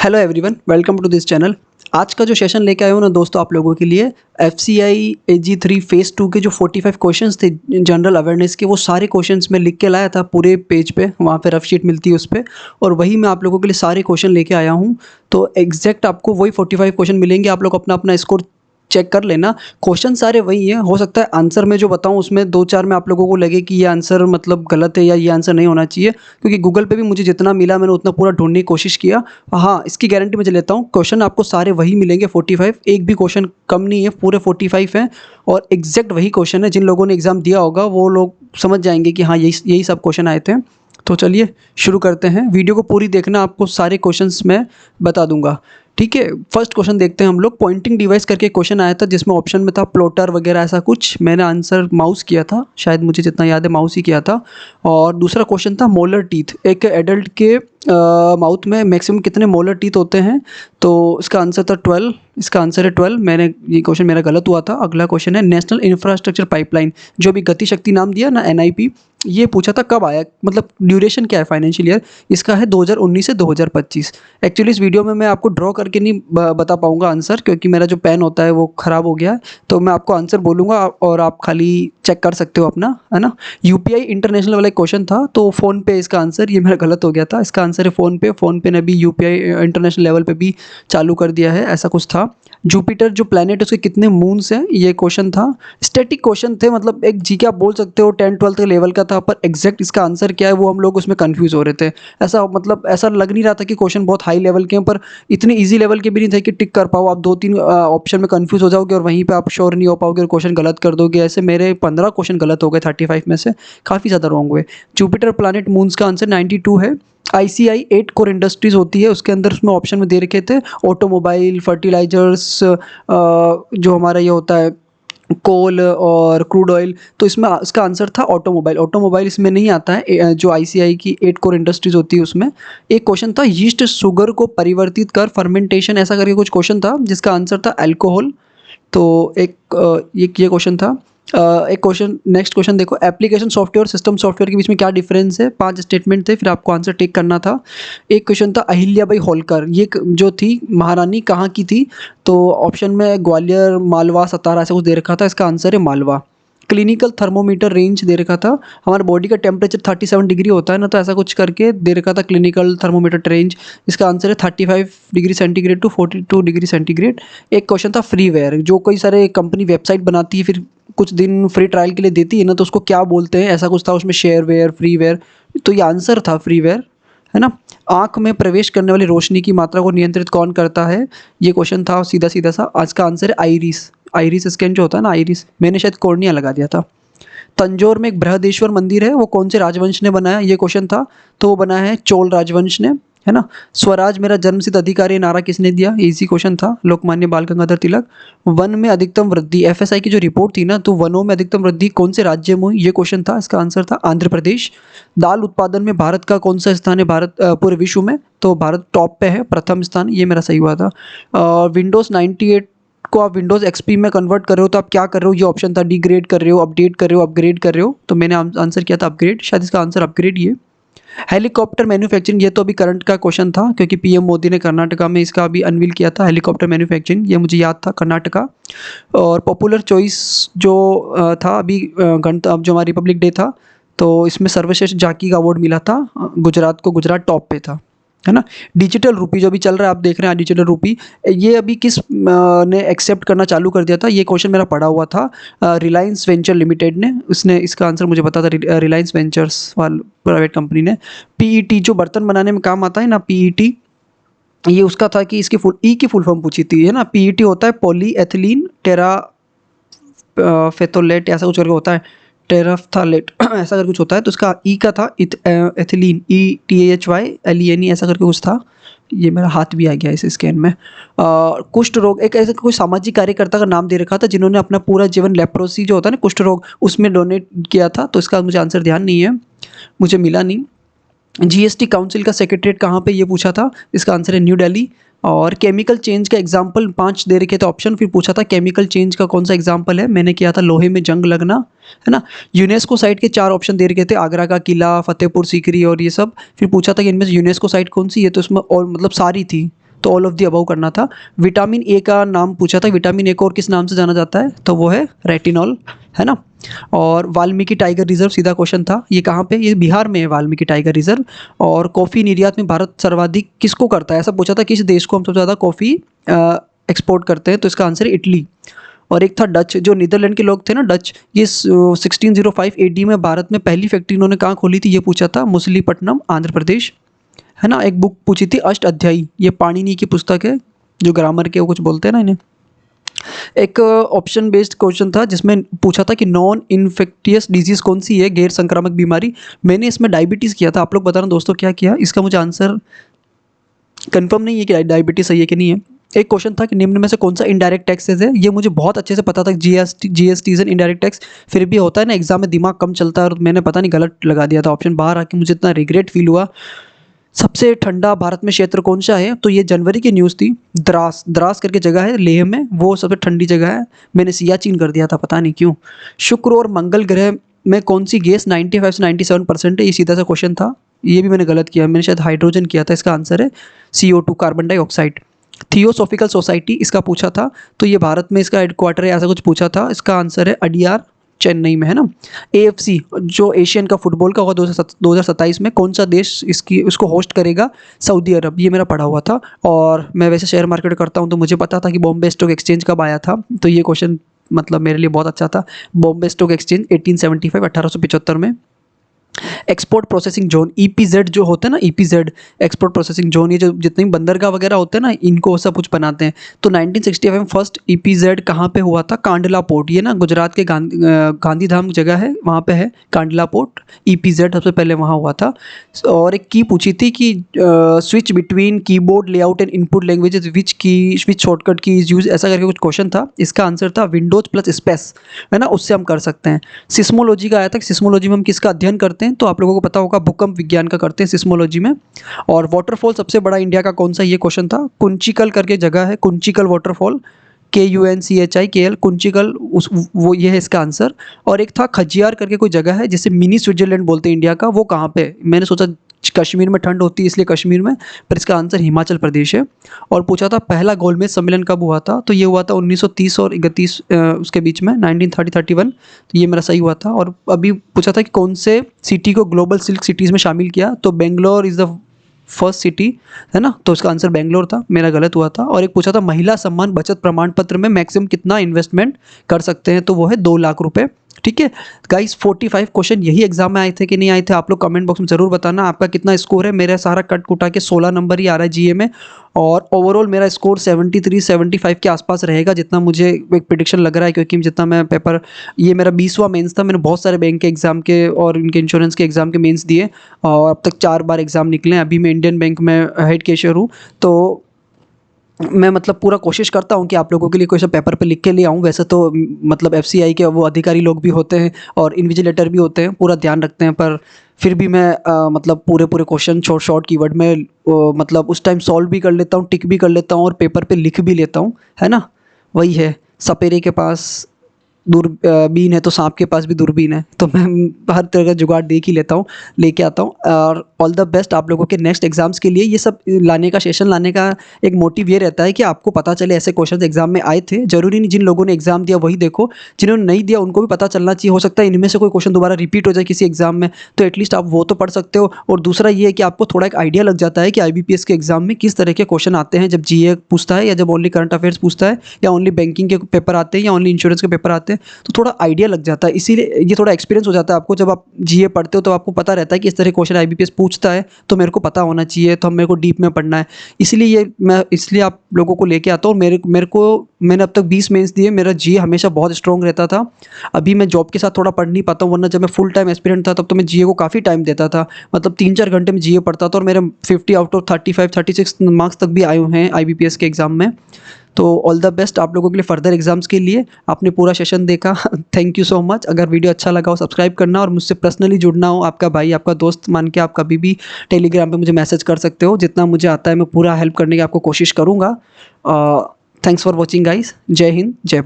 Hello everyone, welcome to this channel. आज का जो सेशन लेके आया हूँ ना दोस्तों आप लोगों के लिए FCI AG3 फेज़ 2 के जो 45 क्वेश्चंस थे जनरल अवेयरनेस के, वो सारे क्वेश्चंस मैं लिख के लाया था पूरे पेज पे, वहाँ पे रफ शीट मिलती है उस पे, और वही मैं आप लोगों के लिए सारे क्वेश्चन लेके आया हूँ। तो एग्जैक्ट आपको वही 45 क्वेश्चन मिलेंगे। आप लोग अपना अपना स्कोर चेक कर लेना। क्वेश्चन सारे वही हैं। हो सकता है आंसर में जो बताऊं उसमें दो चार में आप लोगों को लगे कि ये आंसर मतलब गलत है या ये आंसर नहीं होना चाहिए, क्योंकि गूगल पे भी मुझे जितना मिला मैंने उतना पूरा ढूंढने की कोशिश किया। हाँ, इसकी गारंटी मुझे लेता हूँ, क्वेश्चन आपको सारे वही मिलेंगे 45, एक भी क्वेश्चन कम नहीं है, पूरे 45 हैं और एग्जैक्ट वही क्वेश्चन है। जिन लोगों ने एग्ज़ाम दिया होगा वो लोग समझ जाएंगे कि हाँ यही यही सब क्वेश्चन आए थे। तो चलिए शुरू करते हैं। वीडियो को पूरी देखना, आपको सारे क्वेश्चंस मैं बता दूंगा। ठीक है, फर्स्ट क्वेश्चन देखते हैं हम लोग। पॉइंटिंग डिवाइस करके क्वेश्चन आया था जिसमें ऑप्शन में था प्लॉटर वगैरह ऐसा कुछ। मैंने आंसर माउस किया था, शायद मुझे जितना याद है माउस ही किया था। और दूसरा क्वेश्चन था मोलर टीथ। एक एडल्ट के माउथ में मैक्सिमम कितने मोलर टीथ होते हैं? तो इसका आंसर था 12। इसका आंसर है 12। मैंने ये क्वेश्चन मेरा गलत हुआ था। अगला क्वेश्चन है नेशनल इंफ्रास्ट्रक्चर पाइपलाइन, जो भी गति शक्ति नाम दिया ना NIP, ये पूछा था कब आया, मतलब ड्यूरेशन क्या है फाइनेंशियल ईयर। इसका है 2019 से 2025। एक्चुअली इस वीडियो में मैं आपको ड्रॉ करके नहीं बता पाऊंगा आंसर, क्योंकि मेरा जो पेन होता है वो ख़राब हो गया है। तो मैं आपको आंसर बोलूँगा और आप खाली चेक कर सकते हो अपना, है ना। UPI इंटरनेशनल वाला एक क्वेश्चन था, तो फ़ोन पे इसका आंसर, ये मेरा गलत हो गया था। इसका आंसर है फ़ोन पे। फ़ोन पे ने भी UPI इंटरनेशनल लेवल पे भी चालू कर दिया है, ऐसा कुछ था। जुपिटर जो प्लैनेट है उसके कितने मून्स हैं, ये क्वेश्चन था। स्टैटिक क्वेश्चन थे, मतलब एक जी के आप बोल सकते हो 10-12 के लेवल का था, पर एग्जैक्ट इसका आंसर क्या है वो हम लोग उसमें कंफ्यूज हो रहे थे। ऐसा मतलब ऐसा लग नहीं रहा था कि क्वेश्चन बहुत हाई लेवल के हैं, पर इतने इजी लेवल के भी नहीं थे कि टिक कर पाओ। आप 2-3 ऑप्शन में कंफ्यूज हो जाओगे और वहीं पे आप श्योर नहीं हो पाओगे और क्वेश्चन गलत कर दोगे। ऐसे मेरे 15 क्वेश्चन गलत हो गए 35 में से, काफ़ी ज़्यादा रॉन्ग हुए। जुपिटर प्लैनेट मून्स का आंसर 92 है। ICI 8 कोर इंडस्ट्रीज होती है, उसके अंदर उसमें ऑप्शन में दे रखे थे ऑटोमोबाइल, फर्टिलाइजर्स, जो हमारा ये होता है कोल और क्रूड ऑयल। तो इसमें इसका आंसर था ऑटोमोबाइल। ऑटोमोबाइल इसमें नहीं आता है। जो ICI की 8 कोर इंडस्ट्रीज होती है उसमें। एक क्वेश्चन था यीस्ट शुगर को परिवर्तित कर फर्मेंटेशन, ऐसा करके कुछ क्वेश्चन था जिसका आंसर था अल्कोहल। तो एक ये क्वेश्चन था। एक क्वेश्चन, नेक्स्ट क्वेश्चन देखो, एप्लीकेशन सॉफ्टवेयर और सिस्टम सॉफ्टवेयर के बीच में क्या डिफरेंस है? 5 स्टेटमेंट थे, फिर आपको आंसर टिक करना था। एक क्वेश्चन था अहिल्याबाई होलकर, ये जो थी महारानी कहाँ की थी? तो ऑप्शन में ग्वालियर, मालवा, सतारा ऐसा कुछ दे रखा था। इसका आंसर है मालवा। क्लिनिकल थर्मोमीटर रेंज दे रखा था, हमारे बॉडी का टेम्परेचर 37 डिग्री होता है ना, तो ऐसा कुछ करके दे रखा था क्लिनिकल थर्मोमीटर रेंज। इसका आंसर है 35 degree centigrade to 42 degree centigrade. एक क्वेश्चन था फ्रीवेयर, जो कई सारे कंपनी वेबसाइट बनाती है फिर कुछ दिन फ्री ट्रायल के लिए देती है ना, तो उसको क्या बोलते हैं, ऐसा कुछ था उसमें, शेयरवेयर, फ्रीवेयर। तो ये आंसर था फ्रीवेयर, है ना। आँख में प्रवेश करने वाली रोशनी की मात्रा को नियंत्रित कौन करता है? ये क्वेश्चन था सीधा सीधा सा। आज का आंसर है आइरिस। आइरिस स्कैन जो होता है ना, आइरिस, मैंने शायद कॉर्निया लगा दिया था। तंजौर में एक बृहदेश्वर मंदिर है, वो कौन से राजवंश ने बनाया? ये क्वेश्चन था। तो वो बनाया है चोल राजवंश ने, है ना। स्वराज मेरा जन्मसिद्ध अधिकार है नारा किसने दिया? इजी क्वेश्चन था, लोकमान्य बाल गंगाधर तिलक। वन में अधिकतम वृद्धि, FSI की जो रिपोर्ट थी ना, तो वनों में अधिकतम वृद्धि कौन से राज्य में हुई? ये क्वेश्चन था। इसका आंसर था आंध्र प्रदेश। दाल उत्पादन में भारत का कौन सा स्थान है भारत पूरे विश्व में? तो भारत टॉप पे है, प्रथम स्थान। ये मेरा सही हुआ था। विंडोज़ 98 को आप विंडोज़ XP में कन्वर्ट कर रहे हो तो आप क्या कर रहे हो? ये ऑप्शन था, डिग्रेड कर रहे हो, अपडेट कर रहे हो, अपग्रेड कर रहे हो। तो मैंने आंसर किया था अपग्रेड, शायद इसका आंसर अपग्रेड ये। हेलीकॉप्टर मैन्युफैक्चरिंग, ये तो अभी करंट का क्वेश्चन था, क्योंकि PM मोदी ने कर्नाटका में इसका अभी अनवील किया था, हेलीकॉप्टर मैन्युफैक्चरिंग, ये मुझे याद था, कर्नाटका। और पॉपुलर चॉइस जो था अभी अब जो हमारा रिपब्लिक डे था, तो इसमें सर्वश्रेष्ठ झांकी का अवार्ड मिला था गुजरात को। गुजरात टॉप पे था, है ना। डिजिटल रूपी जो भी चल रहा है, आप देख रहे हैं डिजिटल रूपी, ये अभी किस ने एक्सेप्ट करना चालू कर दिया था? ये क्वेश्चन मेरा पड़ा हुआ था, रिलायंस वेंचर लिमिटेड ने। उसने इसका आंसर मुझे पता था, रिलायंस वेंचर्स वाल प्राइवेट कंपनी ने। PET जो बर्तन बनाने में काम आता है ना, PET, ये उसका था कि इसकी की फुल फॉर्म पूछी थी, है ना। PET होता है पॉली एथिलीन टेरा फेथोलेट, ऐसा कुछ करके होता है, टेराफ्थालेट ऐसा करके कुछ होता है। तो उसका का था एथिलीन, ETHYLENE ऐसा करके कुछ था। ये मेरा हाथ भी आ गया इस स्कैन में। कुष्ठ रोग, एक ऐसा कोई सामाजिक कार्यकर्ता का नाम दे रखा था जिन्होंने अपना पूरा जीवन लेप्रोसी जो होता है ना, कुष्ठ रोग, उसमें डोनेट किया था। तो इसका मुझे आंसर ध्यान नहीं है, मुझे मिला नहीं। GST काउंसिल का सेक्रेटरीट कहाँ पे, ये पूछा था। इसका आंसर है न्यू दिल्ली। और केमिकल चेंज का एग्जाम्पल 5 दे रखे थे ऑप्शन, फिर पूछा था केमिकल चेंज का कौन सा एग्जाम्पल है? मैंने किया था लोहे में जंग लगना, है ना। यूनेस्को साइट के 4 ऑप्शन दे रखे थे, आगरा का किला, फतेहपुर सीकरी और ये सब। फिर पूछा था कि इनमें से यूनेस्को साइट कौन सी है? तो इसमें और मतलब सारी थी, तो ऑल ऑफ द अबव करना था। विटामिन ए का नाम पूछा था, विटामिन ए को और किस नाम से जाना जाता है, तो वो है रेटिनॉल, है ना। और वाल्मीकि टाइगर रिजर्व सीधा क्वेश्चन था, ये कहाँ पे, ये बिहार में है वाल्मीकि टाइगर रिजर्व। और कॉफ़ी निर्यात में भारत सर्वाधिक किसको करता है, ऐसा पूछा था किस देश को हम सबसे ज़्यादा कॉफ़ी एक्सपोर्ट करते हैं, तो इसका आंसर है इटली। और एक था डच, जो नीदरलैंड के लोग थे ना डच, ये 1605 AD में भारत में पहली फैक्ट्री इन्होंने कहाँ खोली थी, ये पूछा था मछलीपट्टनम, आंध्र प्रदेश, है ना। एक बुक पूछी थी अष्ट अध्यायी, ये पाणिनि की पुस्तक है, जो ग्रामर के वो कुछ बोलते हैं ना इन्हें। एक ऑप्शन बेस्ड क्वेश्चन था जिसमें पूछा था कि नॉन इन्फेक्टियस डिजीज़ कौन सी है, गैर संक्रामक बीमारी। मैंने इसमें डायबिटीज़ किया था, आप लोग बताना दोस्तों क्या किया, इसका मुझे आंसर कंफर्म नहीं है कि डायबिटीज़ सही है कि नहीं है। एक क्वेश्चन था कि निम्न में से कौन सा इनडायरेक्ट टैक्सेस है, ये मुझे बहुत अच्छे से पता था, जीएसटी एंड इनडायरेक्ट टैक्स। फिर भी होता है ना एग्जाम में दिमाग कम चलता है, और मैंने पता नहीं गलत लगा दिया था ऑप्शन, बाहर आके मुझे इतना रिग्रेट फील हुआ। सबसे ठंडा भारत में क्षेत्र कौन सा है, तो ये जनवरी की न्यूज़ थी, द्रास, द्रास करके जगह है लेह में, वो सबसे ठंडी जगह है। मैंने सियाचिन कर दिया था, पता नहीं क्यों। शुक्र और मंगल ग्रह में कौन सी गैस 95 से 97% है, ये सीधा सा क्वेश्चन था, ये भी मैंने गलत किया, मैंने शायद हाइड्रोजन किया था, इसका आंसर है CO2, carbon dioxide. Theosophical society इसका पूछा था, तो ये भारत में इसका हेडक्वार्टर है, ऐसा कुछ पूछा था, इसका आंसर है अडियार, चेन्नई में, है ना। AFC जो एशियन का फुटबॉल का होगा 2027 में, कौन सा देश उसको होस्ट करेगा, सऊदी अरब, ये मेरा पढ़ा हुआ था। और मैं वैसे शेयर मार्केट करता हूँ, तो मुझे पता था कि बॉम्बे स्टॉक एक्सचेंज कब आया था, तो ये क्वेश्चन मतलब मेरे लिए बहुत अच्छा था। बॉम्बे स्टॉक एक्सचेंज 1875, 1875 में। एक्सपोर्ट प्रोसेसिंग जोन, EPZ जो होता है ना, EPZ एक्सपोर्ट प्रोसेसिंग जोन, ये जो जितने भी बंदरगाह वगैरह होते हैं ना, इनको सब कुछ बनाते हैं। तो 1965 में फर्स्ट EPZ कहाँ पे हुआ था, कांडला पोर्ट, ये ना गुजरात के गांधीधाम जगह है, वहाँ पे है कांडला पोर्ट, EPZ सबसे पहले वहाँ हुआ था। और एक की पूछी थी कि switch between keyboard layout and input languages which shortcut की इज यूज, ऐसा करके कुछ क्वेश्चन था, इसका आंसर था विंडोज प्लस स्पेस, है ना, उससे हम कर सकते हैं। सिस्मोलॉजी का आया था, सिस्मोलॉजी में हम किसका अध्ययन करते हैं, तो आप लोगों को पता होगा भूकंप विज्ञान का करते हैं सिस्मोलॉजी में। और वाटरफॉल सबसे बड़ा इंडिया का कौन सा, ये क्वेश्चन था, कुंचिकल करके जगह है, कुंचिकल वाटरफॉल, KUNCHIKL, कुंचिकल, उस वो ये है इसका आंसर। और एक था खजियार करके कोई जगह है जिसे मिनी स्विट्जरलैंड बोलते हैं इंडिया का, वो कहाँ पे, मैंने सोचा कश्मीर में ठंड होती है इसलिए कश्मीर में, पर इसका आंसर हिमाचल प्रदेश है। और पूछा था पहला गोलमेज सम्मेलन कब हुआ था, तो ये हुआ था 1930 और 31 उसके बीच में, 1930-31, तो ये मेरा सही हुआ था। और अभी पूछा था कि कौन से सिटी को ग्लोबल सिल्क सिटीज़ में शामिल किया, तो Bangalore is the first city, है ना, तो इसका आंसर बेंगलोर था, मेरा गलत हुआ था। और एक पूछा था महिला सम्मान बचत प्रमाण पत्र में मैक्सिमम कितना इन्वेस्टमेंट कर सकते हैं, तो वो है 2 लाख रुपए। ठीक है गाइस, 45 क्वेश्चन यही एग्जाम में आए थे कि नहीं आए थे, आप लोग कमेंट बॉक्स में ज़रूर बताना आपका कितना स्कोर है। मेरा सारा कट कुटा के 16 नंबर ही आ रहा है GA में, और ओवरऑल मेरा स्कोर 73-75 के आसपास रहेगा, जितना मुझे एक प्रिडिक्शन लग रहा है, क्योंकि जितना मैं पेपर, ये मेरा 20वां मेंस था, मैंने बहुत सारे बैंक के एग्ज़ाम के और इनके इंश्योरेंस के एग्ज़ाम के मेंस दिए, और अब तक 4 बार एग्ज़ाम निकले हैं। अभी मैं इंडियन बैंक में हेड कैशियर हूँ, तो मैं मतलब पूरा कोशिश करता हूँ कि आप लोगों के लिए कोई सा पेपर पे लिख के ले आऊँ। वैसे तो मतलब FCI के वो अधिकारी लोग भी होते हैं और इन्विजिलेटर भी होते हैं, पूरा ध्यान रखते हैं, पर फिर भी मैं मतलब पूरे क्वेश्चन शॉर्ट कीवर्ड में मतलब उस टाइम सॉल्व भी कर लेता हूँ, टिक भी कर लेता हूँ, और पेपर पे लिख भी लेता हूँ, है ना। वही है, सपेरे के पास दूरबीन है तो सांप के पास भी दूरबीन है, तो मैं हर तरह का जुगाड़ देख ही लेता हूँ, लेके आता हूँ। और ऑल द बेस्ट आप लोगों के नेक्स्ट एग्जाम्स के लिए। ये सब लाने का, सेशन लाने का एक मोटिव ये रहता है कि आपको पता चले ऐसे क्वेश्चन एग्जाम में आए थे। जरूरी नहीं जिन लोगों ने एग्जाम दिया वही देखो, जिन्होंने नहीं दिया उनको भी पता चलना चाहिए, हो सकता है इनमें से कोई क्वेश्चन दोबारा रिपीट हो जाए किसी एग्जाम में, तो एटलीस्ट आप वो तो पढ़ सकते हो। और दूसरा ये है कि आपको थोड़ा एक आइडिया लग जाता है कि IBPS के एग्जाम में किस तरह के क्वेश्चन आते हैं, जब GA पूछता है, या जब ओनली करंट अफेयर्स पूछता है, या ओनली बैंकिंग के पेपर आते हैं, या ओनली इंश्योरेंस के पेपर आते हैं, तो थोड़ा आइडिया लग जाता है। इसीलिए ये थोड़ा एक्सपीरियंस हो जाता है आपको, जब आप GA पढ़ते हो तो आपको पता रहता है कि इस तरह क्वेश्चन IBPS पूछता है, तो मेरे को पता होना चाहिए, तो मेरे को डीप में पढ़ना है। इसलिए आप लोगों को लेके आता हूँ। मैंने अब तक 20 मेंस दिए, मेरा GA हमेशा बहुत स्ट्रॉन्ग रहता था। अभी मैं जॉब के साथ थोड़ा पढ़ नहीं पाता हूँ, वरना जब मैं फुल टाइम एस्पिरेंट था तब तो मैं GA को काफ़ी टाइम देता था, मतलब 3-4 घंटे में GA पढ़ता था, और मेरे 50 आउट ऑफ 35-36 मार्क्स तक भी आए हुए हैं IBPS के एग्ज़ाम में। तो ऑल द बेस्ट आप लोगों के लिए फर्दर एग्जाम्स के लिए। आपने पूरा सेशन देखा, थैंक यू सो मच। अगर वीडियो अच्छा लगा हो सब्सक्राइब करना, और मुझसे पर्सनली जुड़ना हो, आपका भाई आपका दोस्त मान के आप कभी भी टेलीग्राम पे मुझे मैसेज कर सकते हो। जितना मुझे आता है मैं पूरा हेल्प करने की आपको कोशिश करूँगा। Thanks for watching guys. जय हिंद, जय भारत।